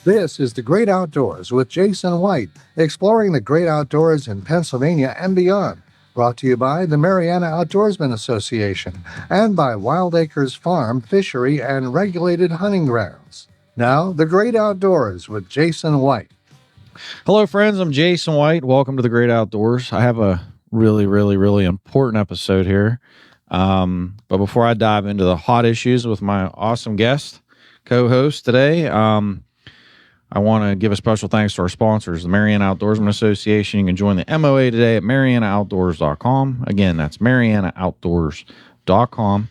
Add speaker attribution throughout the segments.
Speaker 1: This is The Great Outdoors with Jason White, exploring the great outdoors in Pennsylvania and beyond. Brought to you by the Mariana Outdoorsmen Association and by Wild Acres Farm, Fishery, and Regulated Hunting Grounds. Now, The Great Outdoors with Jason White.
Speaker 2: Hello, friends. I'm Jason White. Welcome to The Great Outdoors. I have a really important episode here. But before I dive into the hot issues with my awesome guest co-host today, I want to give a special thanks to our sponsors, the Mariana Outdoorsmen Association. You can join the MOA today at marianaoutdoors.com. Again, that's marianaoutdoors.com.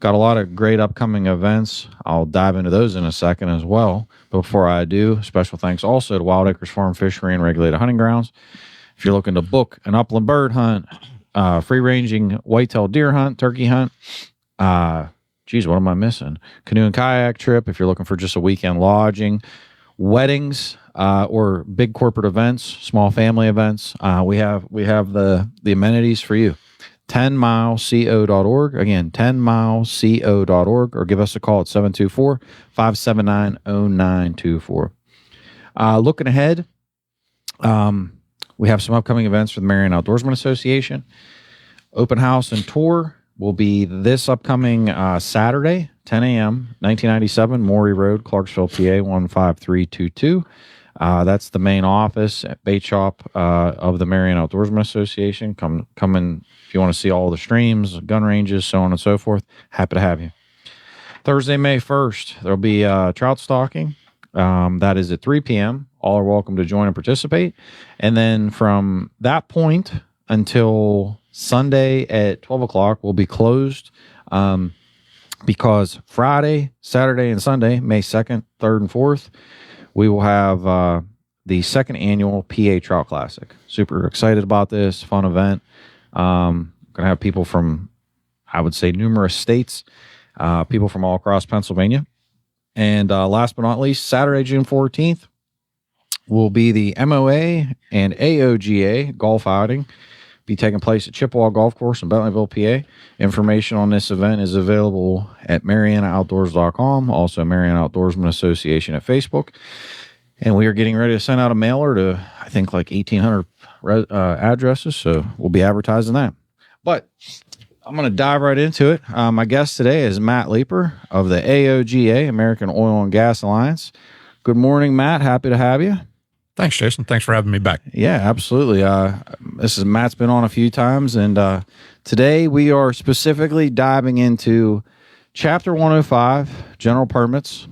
Speaker 2: Got a lot of great upcoming events. I'll dive into those in a second as well. But before I do, special thanks also to Wild Acres Farm, Fishery, and Regulated Hunting Grounds. If you're looking to book an upland bird hunt, free-ranging whitetail deer hunt, turkey hunt, what am I missing? Canoe and kayak trip, if you're looking for just a weekend lodging, weddings, or big corporate events, small family events, we have the amenities for you. 10mileco.org. Again, 10mileco.org, or give us a call at 724-579-0924. Looking ahead, we have some upcoming events for the Mariana Outdoorsmen Association. Open house and tour will be this upcoming Saturday, 10 a.m., 1997, Morey Road, Clarksville, PA, 15322. That's the main office at bait shop of the Mariana Outdoorsmen Association. Come in if you want to see all the streams, gun ranges, so on and so forth. Happy to have you. Thursday, May 1st, there'll be trout stalking. That is at 3 p.m. All are welcome to join and participate. And then from that point until Sunday at 12 o'clock, we'll be closed because Friday, Saturday, and Sunday, May 2nd, 3rd, and 4th, we will have the second annual PA Trout Classic. Super excited about this fun event. Going to have people from, I would say, numerous states, people from all across Pennsylvania. And last but not least, Saturday, June 14th, will be the MOA and AOGA golf outing. Be taking place at Chippewa Golf Course in Bentleyville, PA. Information on this event is available at marianaoutdoors.com, also Mariana Outdoorsmen Association at Facebook. And we are getting ready to send out a mailer to, I think, like 1,800 addresses, so we'll be advertising that. But I'm going to dive right into it. My guest today is Matt Leeper of the AOGA, American Oil and Gas Alliance. Good morning, Matt. Happy to have you.
Speaker 3: Thanks, Jason. Thanks for having me back.
Speaker 2: Yeah, absolutely. Matt's been on a few times, and today we are specifically diving into Chapter 105, General Permits.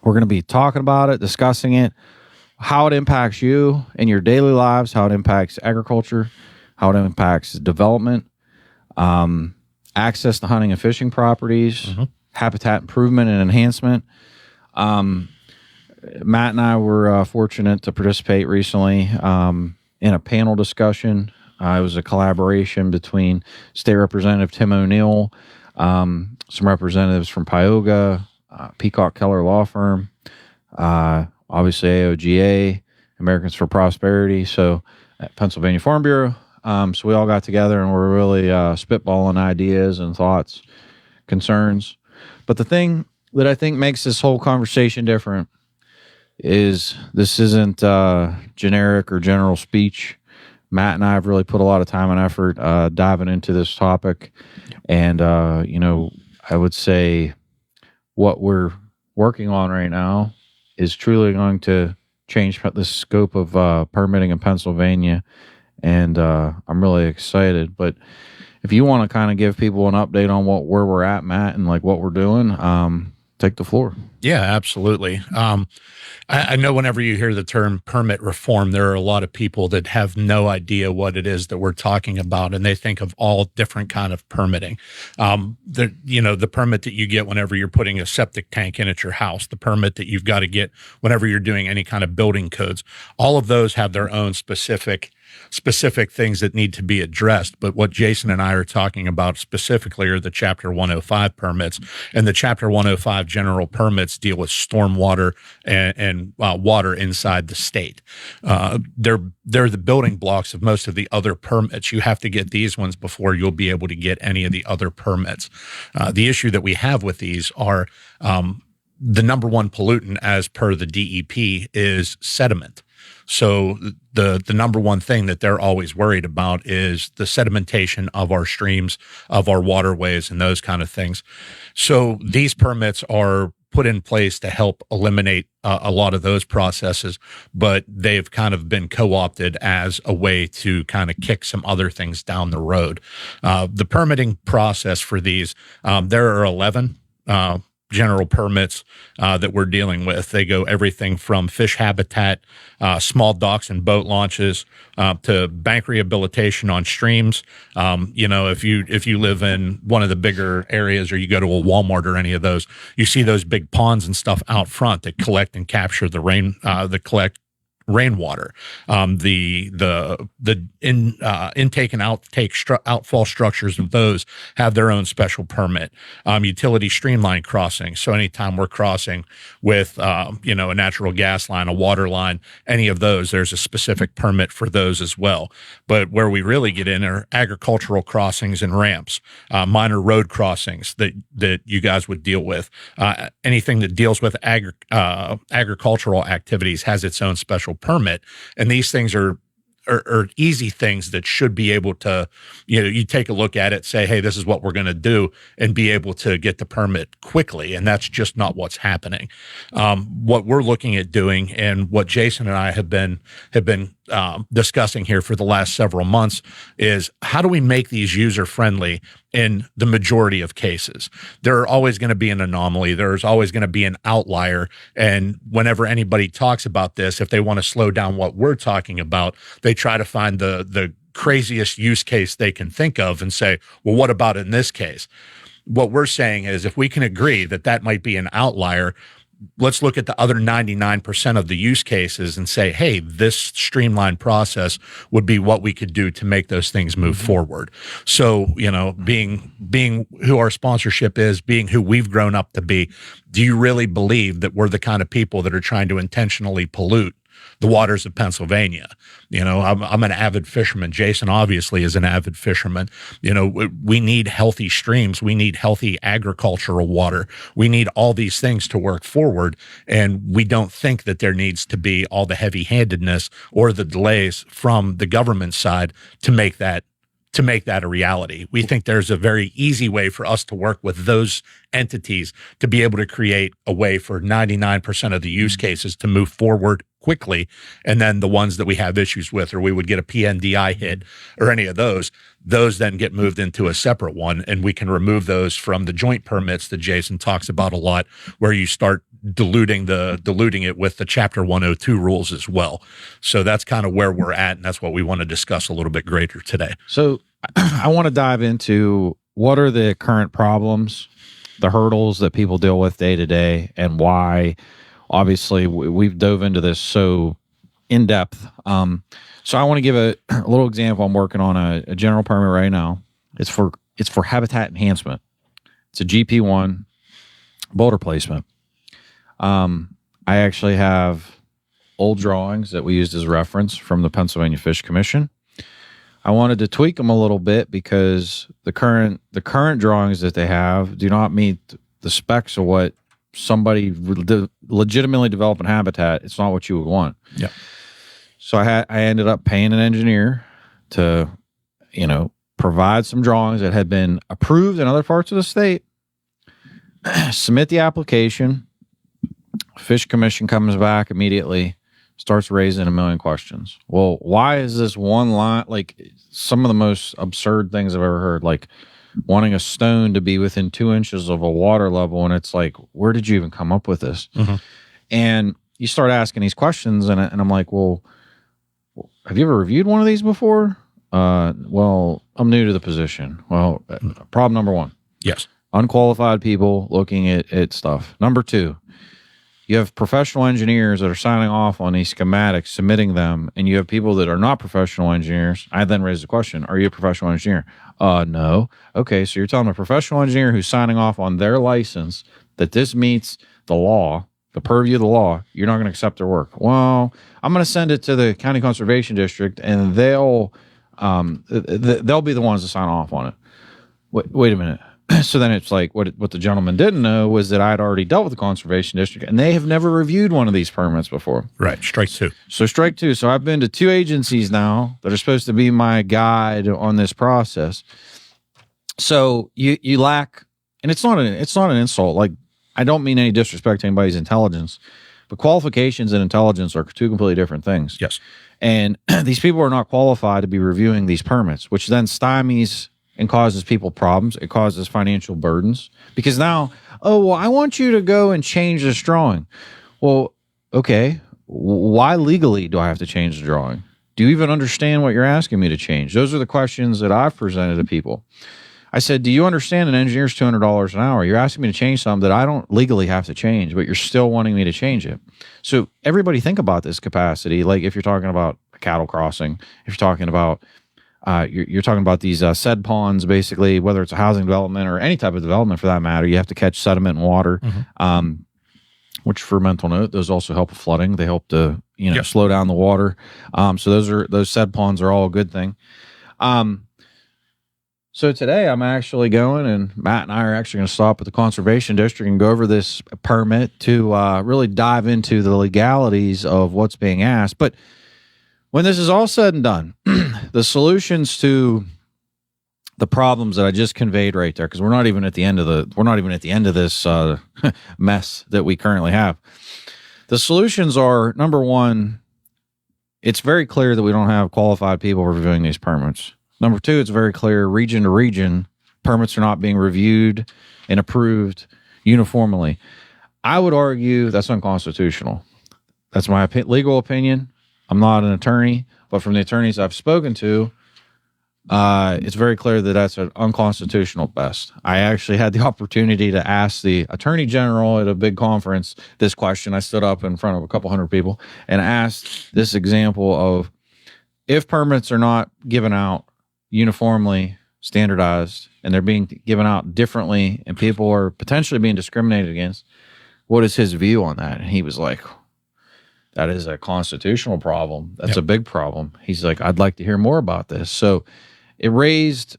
Speaker 2: We're going to be talking about it, discussing it, how it impacts you in your daily lives, how it impacts agriculture, how it impacts development, access to hunting and fishing properties, habitat improvement and enhancement. Matt and I were fortunate to participate recently in a panel discussion. It was a collaboration between State Representative Tim O'Neill, some representatives from PAOGA, Peacock Keller Law Firm, obviously AOGA, Americans for Prosperity, so at Pennsylvania Farm Bureau. So we all got together and we're really spitballing ideas and thoughts, concerns. But the thing that I think makes this whole conversation different is this isn't generic or general speech. Matt and I have really put a lot of time and effort diving into this topic. And, I would say what we're working on right now is truly going to change the scope of permitting in Pennsylvania. And I'm really excited. But if you want to kind of give people an update on where we're at, Matt, and like what we're doing, take the floor.
Speaker 3: Yeah, absolutely. I know whenever you hear the term permit reform, there are a lot of people that have no idea what it is that we're talking about, and they think of all different kind of permitting. The permit that you get whenever you're putting a septic tank in at your house, the permit that you've got to get whenever you're doing any kind of building codes, all of those have their own specific things that need to be addressed. But what Jason and I are talking about specifically are the Chapter 105 permits, and the Chapter 105 general permits deal with stormwater and water inside the state. They're the building blocks of most of the other permits. You have to get these ones before you'll be able to get any of the other permits. The issue that we have with these are the number one pollutant as per the DEP is sediment. So the number one thing that they're always worried about is the sedimentation of our streams, of our waterways, and those kind of things. So these permits are put in place to help eliminate a lot of those processes, but they've kind of been co-opted as a way to kind of kick some other things down the road. The permitting process for these, there are 11 general permits that we're dealing with. They go everything from fish habitat, small docks and boat launches, to bank rehabilitation on streams. If you live in one of the bigger areas, or you go to a Walmart or any of those, you see those big ponds and stuff out front that collect and capture the rain, that collect rainwater. The intake and outfall structures of those have their own special permit. Utility streamline crossing. So anytime we're crossing with a natural gas line, a water line, any of those, there's a specific permit for those as well. But where we really get in are agricultural crossings and ramps, minor road crossings that you guys would deal with. Anything that deals with agricultural activities has its own special permit, and these things are easy things that should be able to, you take a look at it, say, hey, this is what we're going to do, and be able to get the permit quickly. And that's just not what's happening. What we're looking at doing, and what Jason and I have been discussing here for the last several months, is how do we make these user friendly in the majority of cases? There are always going to be an anomaly. There's always going to be an outlier. And whenever anybody talks about this, if they want to slow down what we're talking about, they try to find the craziest use case they can think of and say, well, what about in this case? What we're saying is, if we can agree that that might be an outlier, let's look at the other 99% of the use cases and say, hey, this streamlined process would be what we could do to make those things move forward. So, being who our sponsorship is, being who we've grown up to be, do you really believe that we're the kind of people that are trying to intentionally pollute the waters of Pennsylvania? I'm an avid fisherman. Jason obviously is an avid fisherman. We need healthy streams. We need healthy agricultural water. We need all these things to work forward. And we don't think that there needs to be all the heavy-handedness or the delays from the government side to make that a reality. We think there's a very easy way for us to work with those entities to be able to create a way for 99% of the use cases to move forward quickly. And then the ones that we have issues with, or we would get a PNDI hit or any of those then get moved into a separate one. And we can remove those from the joint permits that Jason talks about a lot, where you start diluting it with the Chapter 102 rules as well. So that's kind of where we're at, and that's what we want to discuss a little bit greater today.
Speaker 2: So I want to dive into what are the current problems, the hurdles that people deal with day to day, and why. Obviously, we've dove into this so in depth. So I want to give a little example. I'm working on a general permit right now. It's for habitat enhancement. It's a GP1 boulder placement. I actually have old drawings that we used as reference from the Pennsylvania Fish Commission. I wanted to tweak them a little bit because the current drawings that they have do not meet the specs of what somebody legitimately developing habitat. It's not what you would want.
Speaker 3: Yeah.
Speaker 2: So I ended up paying an engineer to, provide some drawings that had been approved in other parts of the state. Submit the application. Fish Commission comes back immediately, starts raising a million questions. Well, why is this one line, like some of the most absurd things I've ever heard, like wanting a stone to be within 2 inches of a water level. And it's like, where did you even come up with this? Mm-hmm. And you start asking these questions, and I'm like, well, have you ever reviewed one of these before? Well, I'm new to the position. Well, problem number one.
Speaker 3: Yes.
Speaker 2: Unqualified people looking at stuff. Number two, you have professional engineers that are signing off on these schematics, submitting them, and you have people that are not professional engineers. I then raised the question, are you a professional engineer? No. Okay, so you're telling a professional engineer who's signing off on their license that this meets the law, the purview of the law, you're not going to accept their work. Well, I'm going to send it to the County Conservation District, and they'll be the ones to sign off on it. Wait a minute. So then it's like what the gentleman didn't know was that I'd already dealt with the conservation district, and they have never reviewed one of these permits before.
Speaker 3: Right. Strike two.
Speaker 2: So strike two. So I've been to two agencies now that are supposed to be my guide on this process. So you lack, and it's not an insult. Like, I don't mean any disrespect to anybody's intelligence, but qualifications and intelligence are two completely different things.
Speaker 3: Yes.
Speaker 2: And these people are not qualified to be reviewing these permits, which then stymies and causes people problems. It causes financial burdens because now, oh, well, I want you to go and change this drawing. Well, okay. Why legally do I have to change the drawing? Do you even understand what you're asking me to change? Those are the questions that I've presented to people. I said, do you understand an engineer's $200 an hour? You're asking me to change something that I don't legally have to change, but you're still wanting me to change it. So everybody think about this capacity. Like if you're talking about a cattle crossing, if you're talking about you're talking about these sed ponds, basically, whether it's a housing development or any type of development for that matter, you have to catch sediment and water, which for mental note, those also help with flooding. They help to, slow down the water. So those sed ponds are all a good thing. So today I'm actually going, and Matt and I are actually going to stop at the conservation district and go over this permit to really dive into the legalities of what's being asked. But when this is all said and done, the solutions to the problems that I just conveyed right there, because we're not even at the end of this mess that we currently have. The solutions are, number one, it's very clear that we don't have qualified people reviewing these permits. Number two, it's very clear region to region, permits are not being reviewed and approved uniformly. I would argue that's unconstitutional. That's my legal opinion. I'm not an attorney, but from the attorneys I've spoken to, it's very clear that that's an unconstitutional best. I actually had the opportunity to ask the attorney general at a big conference this question. I stood up in front of a couple hundred people and asked this example of if permits are not given out uniformly standardized and they're being given out differently and people are potentially being discriminated against, what is his view on that? And he was like, that is a constitutional problem. That's a big problem. He's like, I'd like to hear more about this. So it raised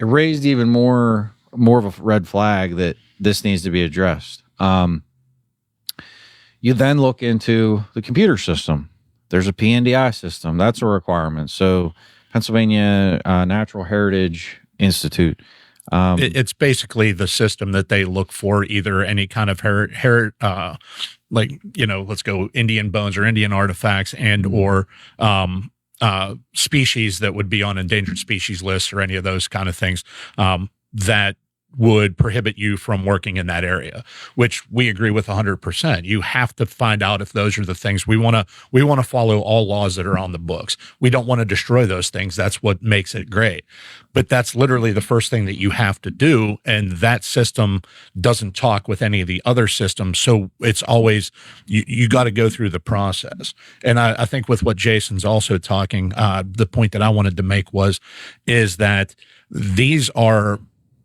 Speaker 2: even more of a red flag that this needs to be addressed. You then look into the computer system. There's a PNDI system. That's a requirement. So Pennsylvania Natural Heritage Institute.
Speaker 3: It's basically the system that they look for, either any kind of let's go Indian bones or Indian artifacts and or species that would be on endangered species lists or any of those kind of things that would prohibit you from working in that area, which we agree with 100%. You have to find out if those are the things we want to follow all laws that are on the books. We don't want to destroy those things. That's what makes it great. But that's literally the first thing that you have to do. And that system doesn't talk with any of the other systems. So it's always, you got to go through the process. And I think with what Jason's also talking, the point that I wanted to make is that these are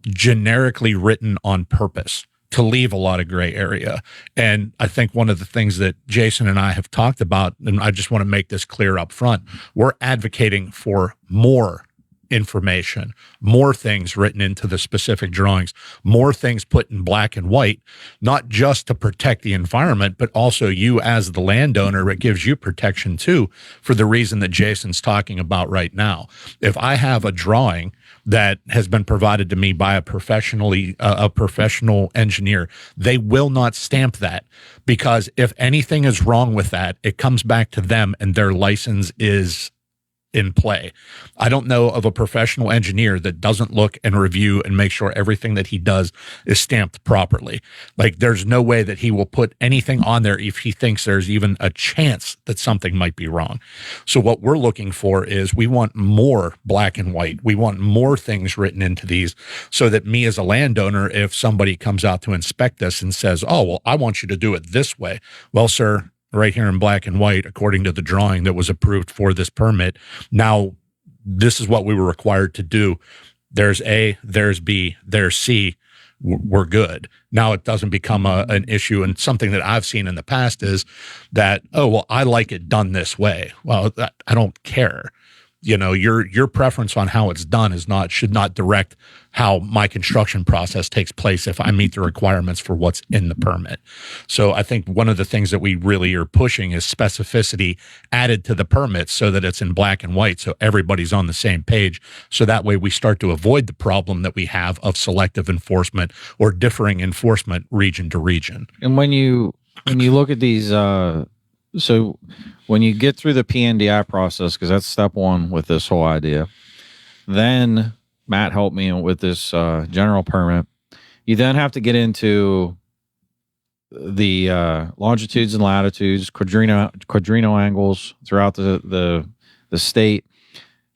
Speaker 3: generically written on purpose to leave a lot of gray area. And I think one of the things that Jason and I have talked about, and I just want to make this clear up front, we're advocating for more information, more things written into the specific drawings, more things put in black and white, not just to protect the environment, but also you as the landowner. It gives you protection too, for the reason that Jason's talking about right now. If I have a drawing that has been provided to me by a professional engineer, they will not stamp that, because if anything is wrong with that, it comes back to them and their license is in play. I don't know of a professional engineer that doesn't look and review and make sure everything that he does is stamped properly. Like, there's no way that he will put anything on there if he thinks there's even a chance that something might be wrong. So what we're looking for is, we want more black and white. We want more things written into these, so that me as a landowner, if somebody comes out to inspect this and says, oh, well, I want you to do it this way. Well, sir, right here in black and white, according to the drawing that was approved for this permit, now this is what we were required to do. There's A, there's B, there's C. We're good. Now it doesn't become an issue. And something that I've seen in the past is that, oh, well, I like it done this way. Well, I don't care. your preference on how it's done should not direct how my construction process takes place if I meet the requirements for what's in the permit. So I think one of the things that we really are pushing is specificity added to the permit so that it's in black and white, so everybody's on the same page. So that way we start to avoid the problem that we have of selective enforcement or differing enforcement region to region.
Speaker 2: And when you look at these, so when you get through the PNDI process, because that's step one with this whole idea, then Matt helped me with this general permit. You then have to get into the longitudes and latitudes, quadrino angles throughout the state.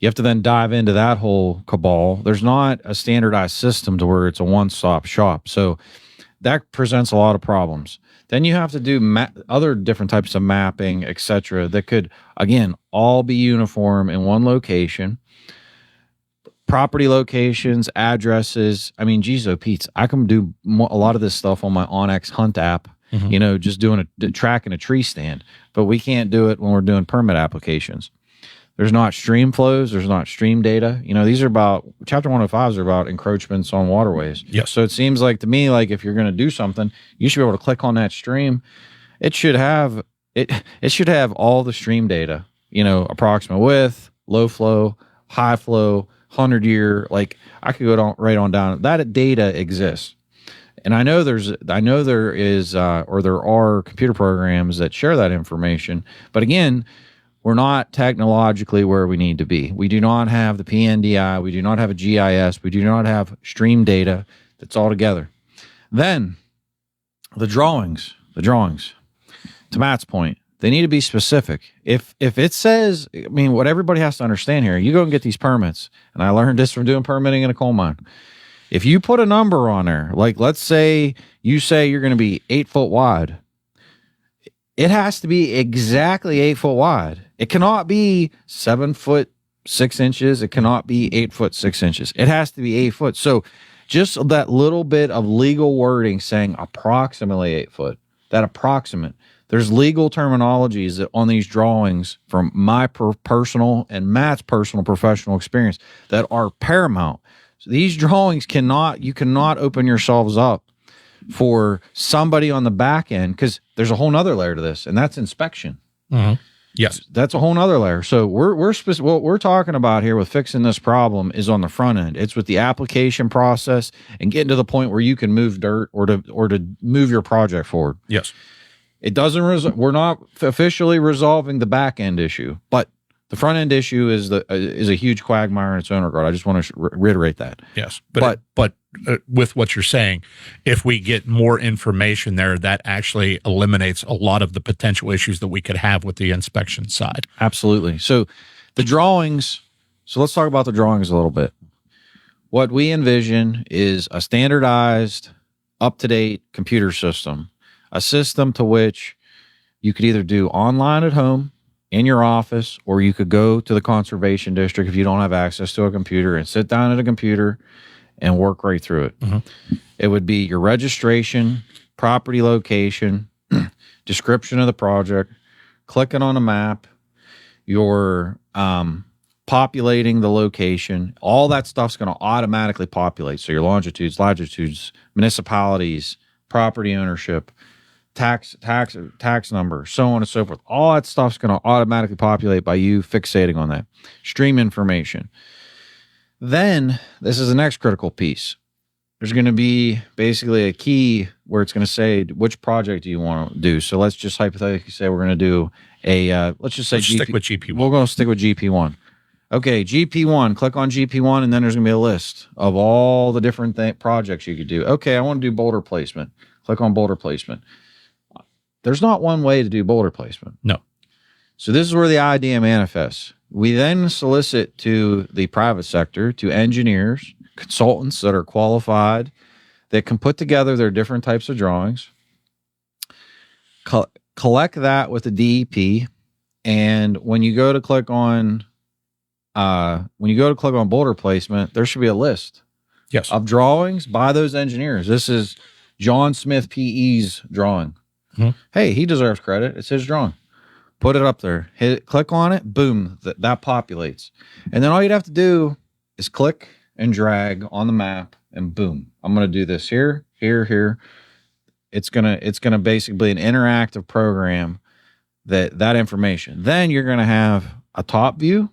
Speaker 2: You have to then dive into that whole cabal. There's not a standardized system to where it's a one-stop shop. So that presents a lot of problems. Then you have to do other different types of mapping, etc., that could, again, all be uniform in one location. Property locations, addresses. I mean, geez, oh, Pete, I can do a lot of this stuff on my Onyx Hunt app, just doing tracking a tree stand. But we can't do it when we're doing permit applications. There's not stream flows. There's not stream data. These are about, Chapter 105s are about encroachments on waterways.
Speaker 3: Yes.
Speaker 2: So it seems like to me, like if you're going to do something, you should be able to click on that stream. It should have all the stream data, approximate width, low flow, high flow, 100-year. Like I could go right on down. That data exists. And I know there are computer programs that share that information. But again, we're not technologically where we need to be. We do not have the PNDI. We do not have a GIS. We do not have stream data that's all together. Then the drawings, to Matt's point, they need to be specific. If it says, what everybody has to understand here, you go and get these permits, and I learned this from doing permitting in a coal mine. If you put a number on there, like let's say you say you're going to be 8 foot wide, it has to be exactly 8 foot wide. It cannot be 7 foot 6 inches. It cannot be 8 foot 6 inches. It has to be 8 foot. So just that little bit of legal wording saying approximately 8 foot, that approximate. There's legal terminologies that on these drawings from my personal and Matt's personal professional experience that are paramount. So these drawings you cannot open yourselves up for somebody on the back end, because there's a whole nother layer to this, and that's inspection.
Speaker 3: Mm-hmm. Yes,
Speaker 2: that's a whole nother layer. So what we're talking about here with fixing this problem is on the front end. It's with the application process and getting to the point where you can move dirt or to move your project forward.
Speaker 3: Yes,
Speaker 2: it doesn't. We're not officially resolving the back end issue, but the front end issue is a huge quagmire in its own regard. I just want to reiterate that.
Speaker 3: Yes, but with what you're saying, if we get more information there, that actually eliminates a lot of the potential issues that we could have with the inspection side.
Speaker 2: Absolutely. So the drawings. So let's talk about the drawings a little bit. What we envision is a standardized, up-to-date computer system, a system to which you could either do online at home, in your office, or you could go to the conservation district if you don't have access to a computer and sit down at a computer and work right through it. Mm-hmm. It would be your registration, property location, description of the project, clicking on a map, your populating the location. All that stuff's going to automatically populate. So your longitudes, latitudes, municipalities, property ownership, tax number, so on and so forth. All that stuff's going to automatically populate by you fixating on that. Stream information. Then, this is the next critical piece. There's going to be basically a key where it's going to say, which project do you want to do? So let's just hypothetically say we're going to do let's stick with GP1. We're going to stick with GP1. Okay, GP1, click on GP1, and then there's going to be a list of all the different projects you could do. Okay, I want to do boulder placement. Click on boulder placement. There's not one way to do boulder placement.
Speaker 3: No.
Speaker 2: So this is where the idea manifests. We then solicit to the private sector, to engineers, consultants that are qualified, that can put together their different types of drawings, collect that with the DEP, and when you go to click on boulder placement, there should be a list of drawings by those engineers. This is John Smith PE's drawing. Mm-hmm. Hey, he deserves credit. It's his drawing. Put it up there. Click on it. Boom. That populates. And then all you'd have to do is click and drag on the map, and boom. I'm going to do this here, here, here. It's gonna basically be an interactive program that information. Then you're gonna have a top view.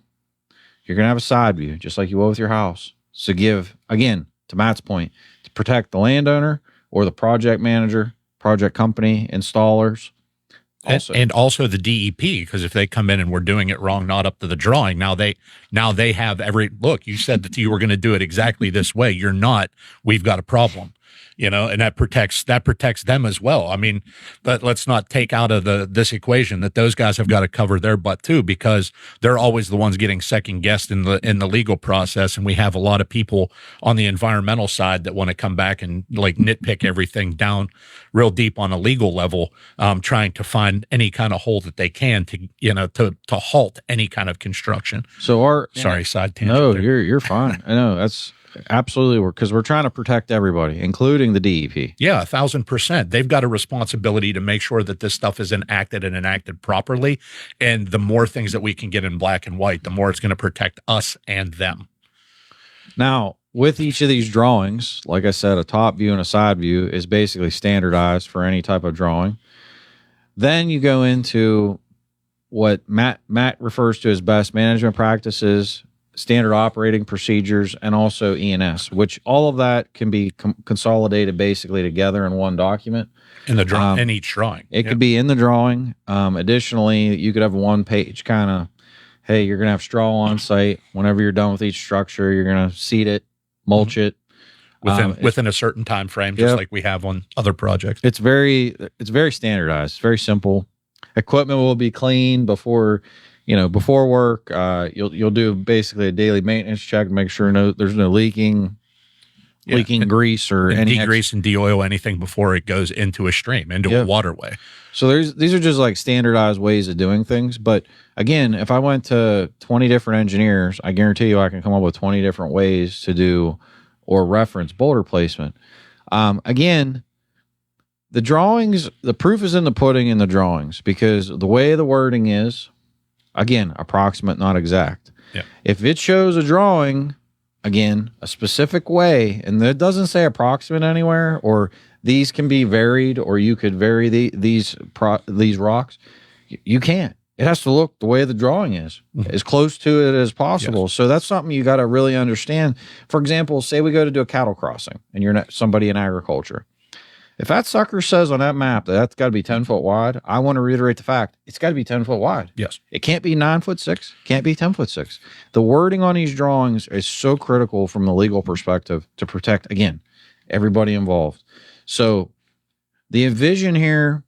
Speaker 2: You're gonna have a side view, just like you will with your house. So give, again, to Matt's point, to protect the landowner or the project manager, project company, installers.
Speaker 3: And also the DEP, because if they come in and we're doing it wrong, not up to the drawing, now they have every look. You said that you were going to do it exactly this way. You're not. We've got a problem, and that protects them as well. I mean, but let's not take out of this equation that those guys have got to cover their butt too, because they're always the ones getting second guessed in the legal process, and we have a lot of people on the environmental side that want to come back and like nitpick everything down real deep on a legal level, trying to find any kind of hole that they can to halt any kind of construction.
Speaker 2: So
Speaker 3: side tangent.
Speaker 2: No, you're fine. I know that's absolutely, because we're trying to protect everybody, including the DEP.
Speaker 3: Yeah, 1,000%. They've got a responsibility to make sure that this stuff is enacted properly. And the more things that we can get in black and white, the more it's going to protect us and them.
Speaker 2: Now, with each of these drawings, like I said, a top view and a side view is basically standardized for any type of drawing. Then you go into what Matt refers to as best management practices, standard operating procedures, and also E&S, which all of that can be consolidated basically together in one document.
Speaker 3: In each drawing.
Speaker 2: It could be in the drawing. Additionally, you could have one page kind of, hey, you're going to have straw on site. Whenever you're done with each structure, you're going to seed it, mulch it.
Speaker 3: Within a certain time frame, just like we have on other projects.
Speaker 2: It's very standardized. It's very simple. Equipment will be cleaned before work. You'll do basically a daily maintenance check to make sure there's no leaking grease or any
Speaker 3: degrease and de-oil anything before it goes into a stream, into a waterway.
Speaker 2: So these are just like standardized ways of doing things. But again, if I went to 20 different engineers, I guarantee you I can come up with 20 different ways to do or reference boulder placement. Again, the drawings, the proof is in the pudding in the drawings, because the way the wording is, again, approximate, not exact.
Speaker 3: Yeah.
Speaker 2: If it shows a drawing, again, a specific way, and it doesn't say approximate anywhere, or these can be varied, or you could vary these rocks, you can't. It has to look the way the drawing is, as close to it as possible. Yes. So that's something you got to really understand. For example, say we go to do a cattle crossing, and you're somebody in agriculture. If that sucker says on that map that that's got to be 10 foot wide, I want to reiterate the fact it's got to be 10 foot wide.
Speaker 3: Yes.
Speaker 2: It can't be 9'6", can't be 10'6". The wording on these drawings is so critical from the legal perspective to protect, again, everybody involved. So the vision here,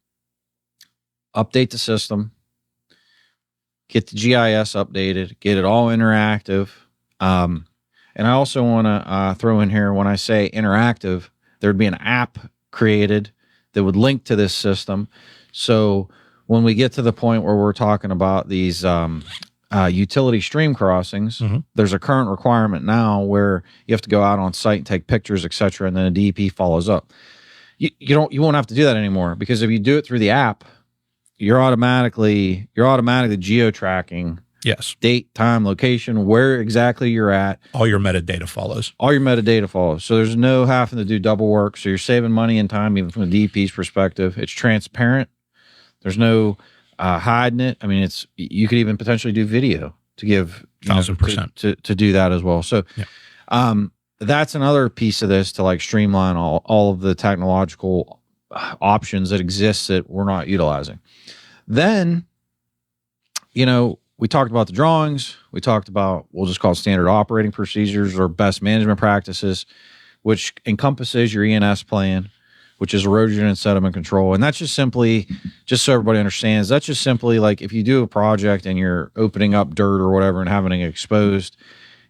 Speaker 2: update the system, get the GIS updated, get it all interactive. And I also want to throw in here, when I say interactive, there'd be an app created that would link to this system. So when we get to the point where we're talking about these utility stream crossings, there's a current requirement now where you have to go out on site and take pictures, etc., and then a DEP follows up. You won't have to do that anymore, because if you do it through the app, you're automatically geo-tracking.
Speaker 3: Yes.
Speaker 2: Date, time, location, where exactly you're at.
Speaker 3: All your metadata follows.
Speaker 2: So there's no having to do double work. So you're saving money and time, even from the DEP's perspective. It's transparent. There's no hiding it. I mean, you could even potentially do video to give
Speaker 3: 1,000%
Speaker 2: to do that as well. So that's another piece of this to like streamline all of the technological options that exist that we're not utilizing. Then, we talked about the drawings. We talked about, we'll just call it standard operating procedures or best management practices, which encompasses your E&S plan, which is erosion and sediment control. And that's just simply, just so everybody understands, that's just simply like if you do a project and you're opening up dirt or whatever and having it exposed,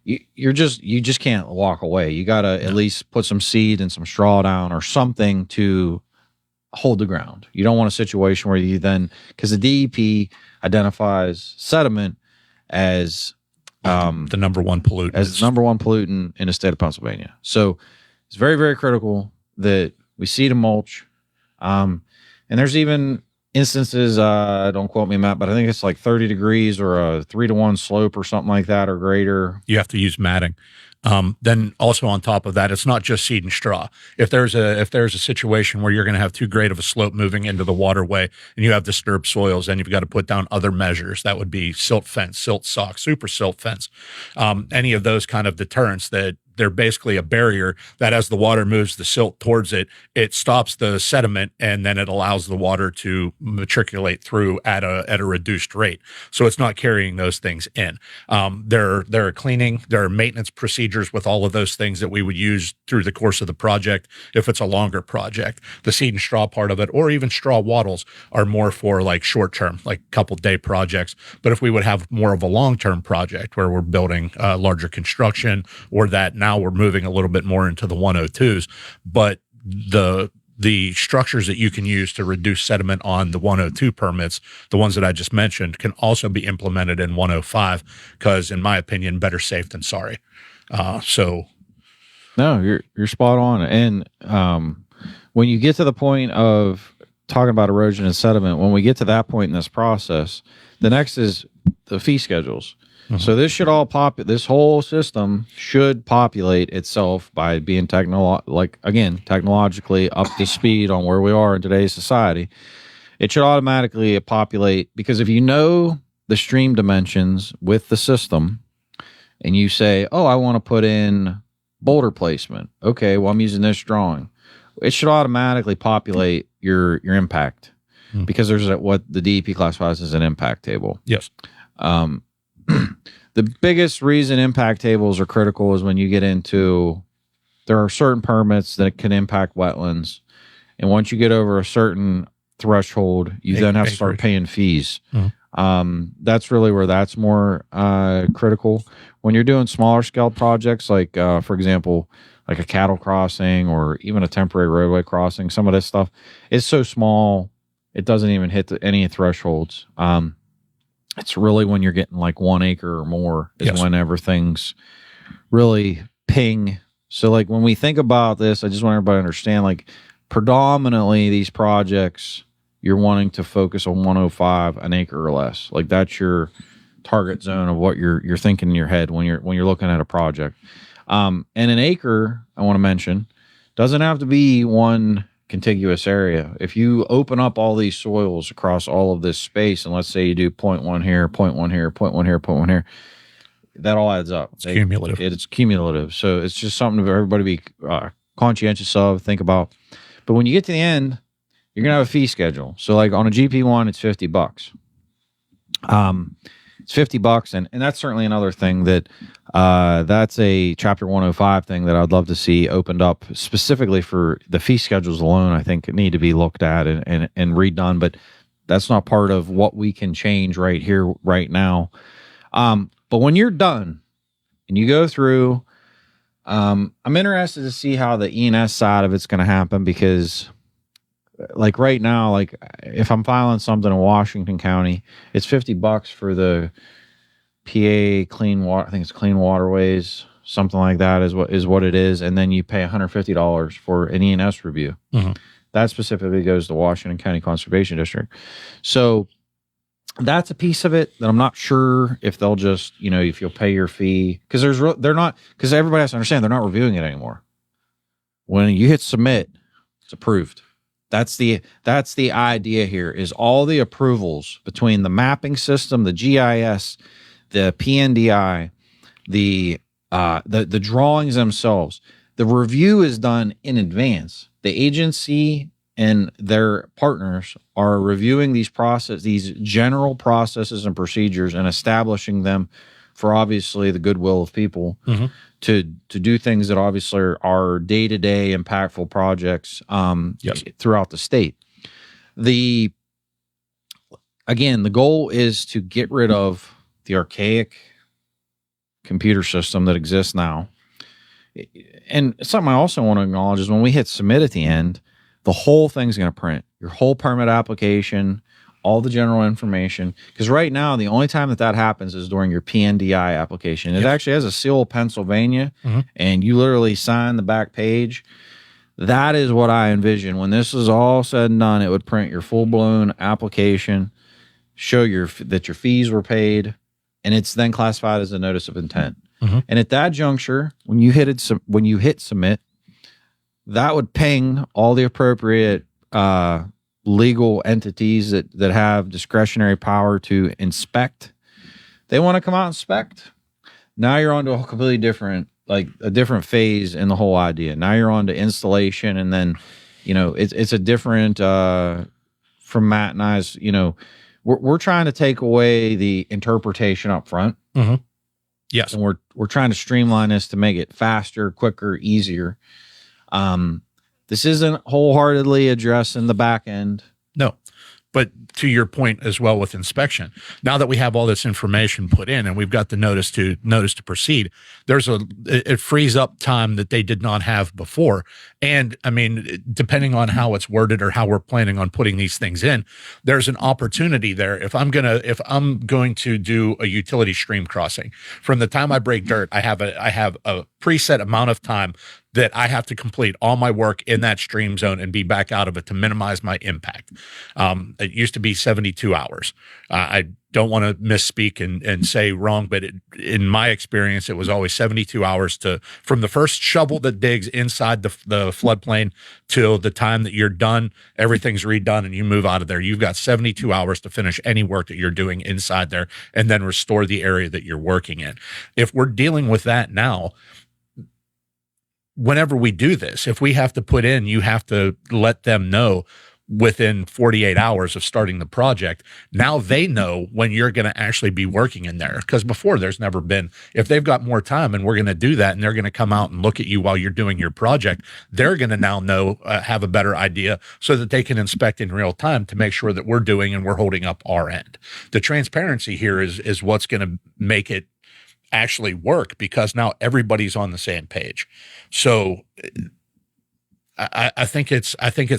Speaker 2: you just can't walk away. You got to at least put some seed and some straw down or something to hold the ground. You don't want a situation where you then, because the DEP identifies sediment as
Speaker 3: the number one pollutant
Speaker 2: in the state of Pennsylvania. So it's very, very critical that we seed and mulch. And there's even instances, don't quote me, Matt, but I think it's like 30 degrees or a 3-to-1 slope or something like that or greater.
Speaker 3: You have to use matting. Then also on top of that, it's not just seed and straw. If there's a situation where you're going to have too great of a slope moving into the waterway and you have disturbed soils, then you've got to put down other measures. That would be silt fence, silt sock, super silt fence, any of those kind of deterrents that they're basically a barrier that as the water moves the silt towards it, it stops the sediment and then it allows the water to matriculate through at a reduced rate. So it's not carrying those things in. There are cleaning, there are maintenance procedures with all of those things that we would use through the course of the project. If it's a longer project, the seed and straw part of it, or even straw wattles are more for like short term, like couple day projects. But if we would have more of a long-term project where we're building larger construction, or that now we're moving a little bit more into the 102s, but the structures that you can use to reduce sediment on the 102 permits, the ones that I just mentioned, can also be implemented in 105, because in my opinion, better safe than sorry. So
Speaker 2: no, you're spot on. And when you get to the point of talking about erosion and sediment, when we get to that point in this process, the next is the fee schedules. Mm-hmm. So this should all this whole system should populate itself by being technologically up to speed on where we are in today's society. It should automatically populate, because if you know the stream dimensions with the system and you say, oh, I want to put in boulder placement. Okay, well, I'm using this drawing. It should automatically populate your impact, because there's what the DEP classifies as an impact table.
Speaker 3: Yes.
Speaker 2: The biggest reason impact tables are critical is when you get into, there are certain permits that can impact wetlands. And once you get over a certain threshold, you then have to start paying fees. Mm-hmm. That's really where that's more critical. When you're doing smaller scale projects, like, for example, like a cattle crossing or even a temporary roadway crossing, some of this stuff is so small, it doesn't even hit any thresholds. It's really when you're getting like 1 acre or more is whenever things really ping. So like when we think about this, I just want everybody to understand, like predominantly these projects, you're wanting to focus on 105, an acre or less. Like that's your target zone of what you're thinking in your head when you're looking at a project. And an acre, I want to mention, doesn't have to be one contiguous area. If you open up all these soils across all of this space, and let's say you do 0.1 here, 0.1 here, 0.1 here, 0.1 here, that all adds up.
Speaker 3: It's cumulative.
Speaker 2: It's cumulative. So it's just something for everybody to be conscientious of, think about. But when you get to the end, you're going to have a fee schedule. So like on a GP1, it's $50. It's $50, and that's certainly another thing that that's a Chapter 105 thing that I'd love to see opened up specifically for the fee schedules alone. I think need to be looked at and redone, but that's not part of what we can change right here, right now. But when you're done and you go through, I'm interested to see how the E&S side of it's going to happen, because like right now, like if I'm filing something in Washington County, it's $50 for the PA clean water. I think it's clean waterways, something like that is what it is. And then you pay $150 for an E&S review. Mm-hmm. That specifically goes to Washington County Conservation District. So that's a piece of it that I'm not sure if they'll just, if you'll pay your fee, because because everybody has to understand they're not reviewing it anymore. When you hit submit, it's approved. That's the idea here, is all the approvals between the mapping system, the GIS, the PNDI, the drawings themselves. The review is done in advance. The agency and their partners are reviewing these general processes and procedures, and establishing them for obviously the goodwill of people. Mm-hmm. to do things that obviously are day-to-day impactful projects throughout the state. The goal is to get rid of the archaic computer system that exists now. And something I also want to acknowledge is when we hit submit at the end, the whole thing's going to print. Your whole permit application, all the general information. Because right now, the only time that happens is during your PNDI application. It actually has a seal of Pennsylvania, mm-hmm. and you literally sign the back page. That is what I envision. When this is all said and done, it would print your full-blown application, show that your fees were paid, and it's then classified as a notice of intent.
Speaker 3: Mm-hmm.
Speaker 2: And at that juncture, when you hit submit, that would ping all the appropriate legal entities that have discretionary power to inspect. They want to come out and inspect. Now you're on to a completely different, like a different phase in the whole idea. Now you're on to installation, and then, it's a different, from Matt and I's, we're trying to take away the interpretation up front.
Speaker 3: Mm-hmm. Yes.
Speaker 2: And we're trying to streamline this to make it faster, quicker, easier. This isn't wholeheartedly addressing the back end.
Speaker 3: No. But to your point as well with inspection, now that we have all this information put in and we've got the notice to proceed, it frees up time that they did not have before. And I mean, depending on how it's worded or how we're planning on putting these things in, there's an opportunity there. If I'm going to do a utility stream crossing, from the time I break dirt, I have a preset amount of time that I have to complete all my work in that stream zone and be back out of it to minimize my impact. It used to be 72 hours. I don't want to misspeak and say wrong, but in my experience, it was always 72 hours from the first shovel that digs inside the floodplain till the time that you're done, everything's redone and you move out of there. You've got 72 hours to finish any work that you're doing inside there and then restore the area that you're working in. If we're dealing with that now, whenever we do this, if we have to put in, you have to let them know within 48 hours of starting the project. Now they know when you're going to actually be working in there. Because before, there's never been, if they've got more time and we're going to do that and they're going to come out and look at you while you're doing your project, they're going to now know, have a better idea so that they can inspect in real time to make sure that we're doing and we're holding up our end. The transparency here is what's going to make it actually work, because now everybody's on the same page. So I think it's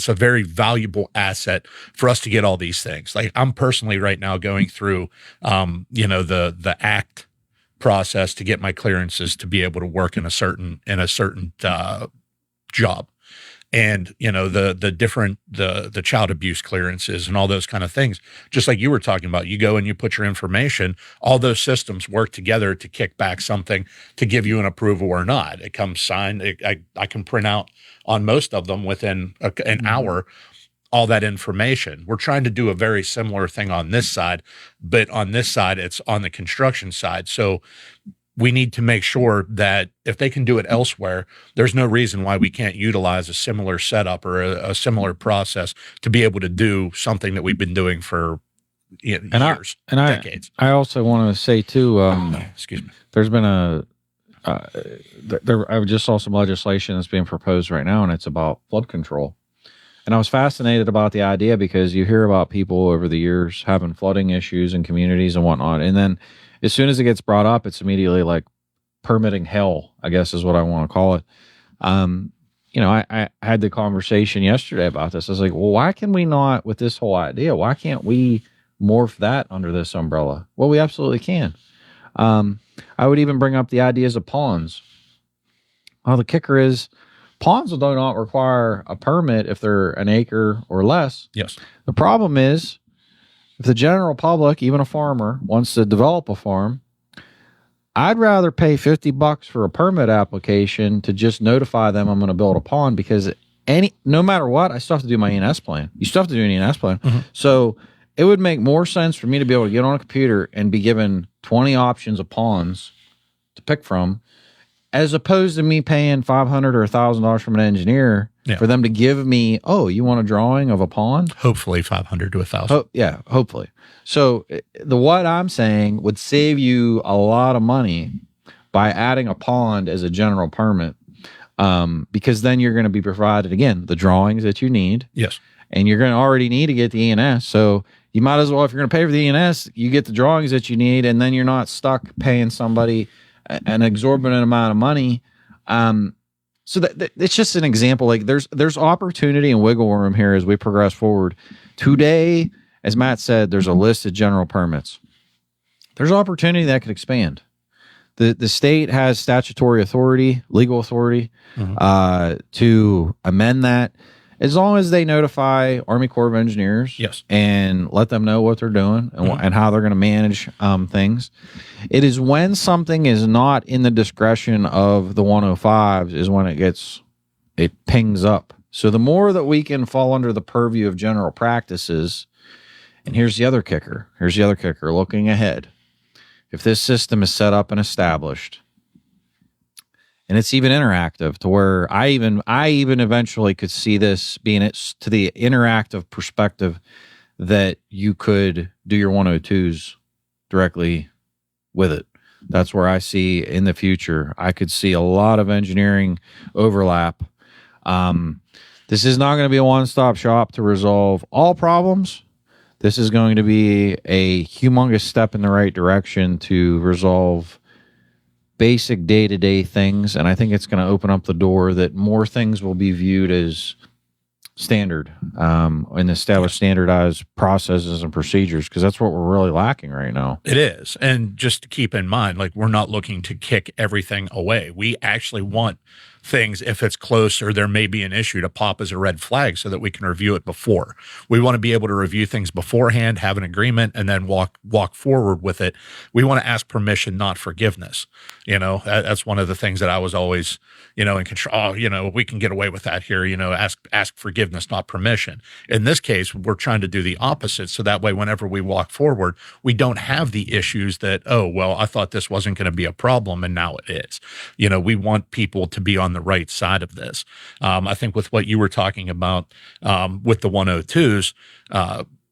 Speaker 3: a very valuable asset for us to get all these things. Like I'm personally right now going through, the ACT process to get my clearances to be able to work in a certain job. And, the child abuse clearances and all those kind of things, just like you were talking about, you go and you put your information, all those systems work together to kick back something to give you an approval or not. It comes signed. I can print out on most of them within an hour, all that information. We're trying to do a very similar thing on this side, but on this side, it's on the construction side. So we need to make sure that if they can do it elsewhere, there's no reason why we can't utilize a similar setup or a similar process to be able to do something that we've been doing for years, decades.
Speaker 2: I also want to say too,
Speaker 3: excuse me.
Speaker 2: There's been I just saw some legislation that's being proposed right now, and it's about flood control. And I was fascinated about the idea because you hear about people over the years having flooding issues in communities and whatnot, and then as soon as it gets brought up, it's immediately like permitting hell, I guess is what I want to call it. I had the conversation yesterday about this. I was like, well, why can we not, with this whole idea, why can't we morph that under this umbrella? Well, we absolutely can. I would even bring up the ideas of ponds. Well, the kicker is ponds do not require a permit if they're an acre or less.
Speaker 3: Yes.
Speaker 2: The problem is, if the general public, even a farmer, wants to develop a farm, I'd rather pay $50 for a permit application to just notify them I'm going to build a pond, because no matter what, I still have to do my E&S plan. You still have to do an E&S plan. Mm-hmm. So it would make more sense for me to be able to get on a computer and be given 20 options of ponds to pick from, as opposed to me paying $500 or $1,000 from an engineer for them to give me, oh, you want a drawing of a pond?
Speaker 3: Hopefully 500 to 1,000.
Speaker 2: Oh, yeah, hopefully. So what I'm saying would save you a lot of money by adding a pond as a general permit, because then you're going to be provided, again, the drawings that you need.
Speaker 3: Yes.
Speaker 2: And you're going to already need to get the E&S. So you might as well, if you're going to pay for the E&S, you get the drawings that you need, and then you're not stuck paying somebody an exorbitant amount of money. So that it's just an example. Like there's opportunity and wiggle room here as we progress forward. Today, as Matt said, there's a list of general permits. There's opportunity that could expand. The state has statutory authority, legal authority, to amend that, as long as they notify Army Corps of Engineers,
Speaker 3: Yes,
Speaker 2: and let them know what they're doing and how they're going to manage things. It is when something is not in the discretion of the 105s is when it pings up. So the more that we can fall under the purview of general practices, and here's the other kicker. Looking ahead. If this system is set up and established, and it's even interactive to where I even eventually could see this being to the interactive perspective that you could do your 102s directly with it. That's where I see in the future. I could see a lot of engineering overlap. This is not going to be a one-stop shop to resolve all problems. This is going to be a humongous step in the right direction to resolve basic day-to-day things, and I think it's going to open up the door that more things will be viewed as standard and establish standardized processes and procedures, because that's what we're really lacking right now.
Speaker 3: It is. And just to keep in mind, like, we're not looking to kick everything away. We actually want things, if it's close or there may be an issue, to pop as a red flag so that we can review it before. We want to be able to review things beforehand, have an agreement, and then walk forward with it. We want to ask permission, not forgiveness. You know, that's one of the things that I was always, in control. Oh, we can get away with that here. Ask forgiveness, not permission. In this case, we're trying to do the opposite. So that way, whenever we walk forward, we don't have the issues that, oh, well, I thought this wasn't going to be a problem, and now it is. We want people to be on the right side of this. I think with what you were talking about with the 102s,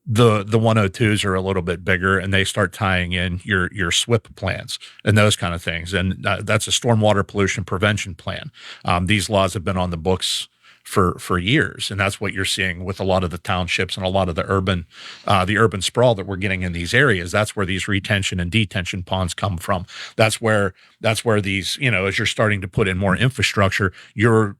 Speaker 3: the 102s are a little bit bigger, and they start tying in your SWIP plans and those kind of things. And that's a stormwater pollution prevention plan. These laws have been on the books for years, and that's what you're seeing with a lot of the townships and a lot of the urban sprawl that we're getting in these areas. That's where these retention and detention ponds come from. That's where these, as you're starting to put in more infrastructure, you're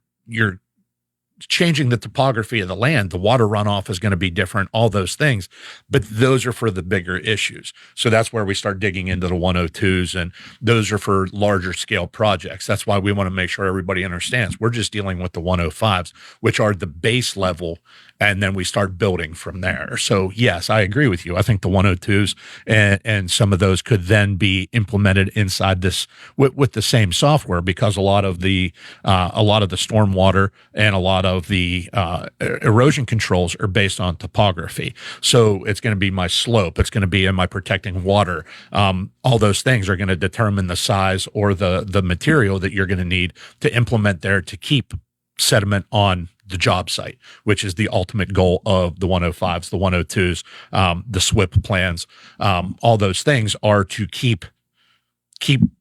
Speaker 3: changing the topography of the land. The water runoff is going to be different, all those things, but those are for the bigger issues. So that's where we start digging into the 102s, and those are for larger scale projects. That's why we want to make sure everybody understands we're just dealing with the 105s, which are the base level, and then we start building from there. So yes, I agree with you. I think the 102s and some of those could then be implemented inside this with the same software, because a lot of the stormwater and a lot of the erosion controls are based on topography. So it's going to be my slope. It's going to be in my protecting water. All those things are going to determine the size or the material that you're going to need to implement there to keep sediment on the job site, which is the ultimate goal of the 105s, the 102s, the SWIP plans. All those things are to keep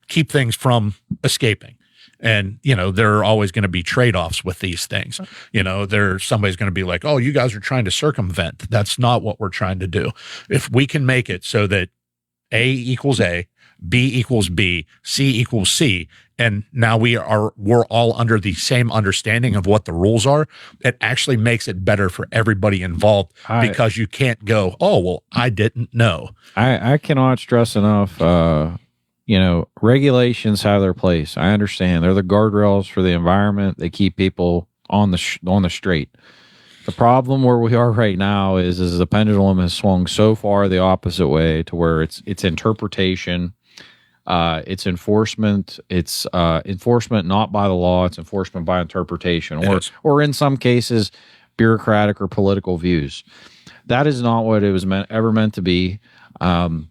Speaker 3: things from escaping. And, there are always going to be trade-offs with these things. Somebody's going to be like, oh, you guys are trying to circumvent. That's not what we're trying to do. If we can make it so that A equals A, B equals B, C equals C, and now we're all under the same understanding of what the rules are, it actually makes it better for everybody involved, because you can't go, oh, well, I didn't know.
Speaker 2: I cannot stress enough, regulations have their place. I understand. They're the guardrails for the environment. They keep people on the straight. The problem where we are right now is the pendulum has swung so far the opposite way to where it's interpretation, it's enforcement, it's enforcement not by the law, it's enforcement by interpretation, or in some cases bureaucratic or political views. That is not what it was ever meant to be. I'm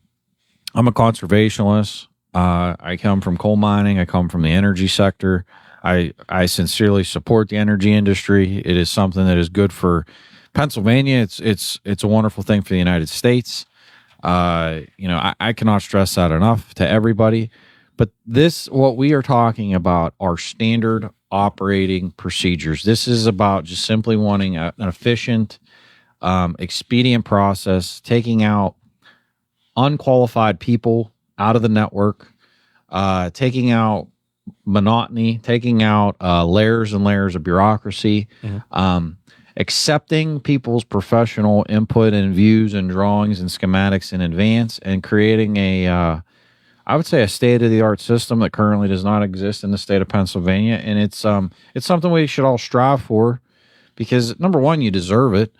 Speaker 2: a conservationist. I come from coal mining. I come from the energy sector. I sincerely support the energy industry. It is something that is good for Pennsylvania. It's a wonderful thing for the United States. I cannot stress that enough to everybody. But what we are talking about are standard operating procedures. This is about just simply wanting an efficient, expedient process, taking out unqualified people out of the network, taking out monotony, taking out layers and layers of bureaucracy, accepting people's professional input and views and drawings and schematics in advance, and creating a I would say, a state-of-the-art system that currently does not exist in the state of Pennsylvania, and it's something we should all strive for because, number one, you deserve it.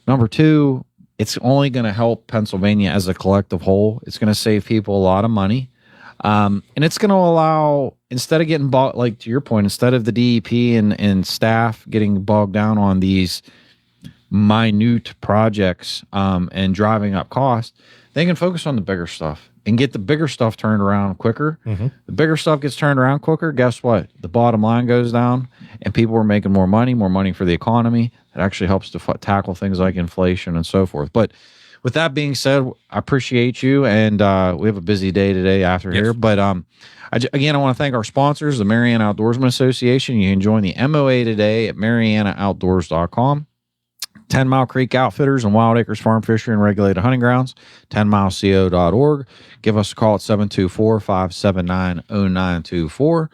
Speaker 2: Number two, it's only going to help Pennsylvania as a collective whole. It's going to save people a lot of money. And it's going to allow, instead of getting bogged, like to your point, instead of the DEP and staff getting bogged down on these minute projects and driving up cost, they can focus on the bigger stuff and get the bigger stuff turned around quicker.
Speaker 3: Mm-hmm.
Speaker 2: The bigger stuff gets turned around quicker. Guess what? The bottom line goes down and people are making more money for the economy. It actually helps to tackle things like inflation and so forth. But with that being said, I appreciate you, and we have a busy day today after here. But again, I want to thank our sponsors, the Mariana Outdoorsman Association. You can join the MOA today at marianaoutdoors.com. 10 Mile Creek Outfitters and Wild Acres Farm Fishery and Regulated Hunting Grounds, 10mileco.org. Give us a call at 724-579-0924.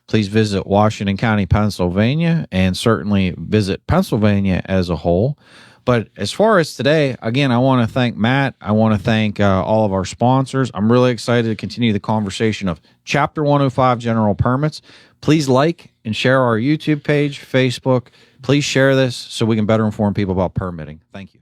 Speaker 2: Please visit Washington County, Pennsylvania, and certainly visit Pennsylvania as a whole. But as far as today, again, I want to thank Matt. I want to thank all of our sponsors. I'm really excited to continue the conversation of Chapter 105 General Permits. Please like and share our YouTube page, Facebook. Please share this so we can better inform people about permitting. Thank you.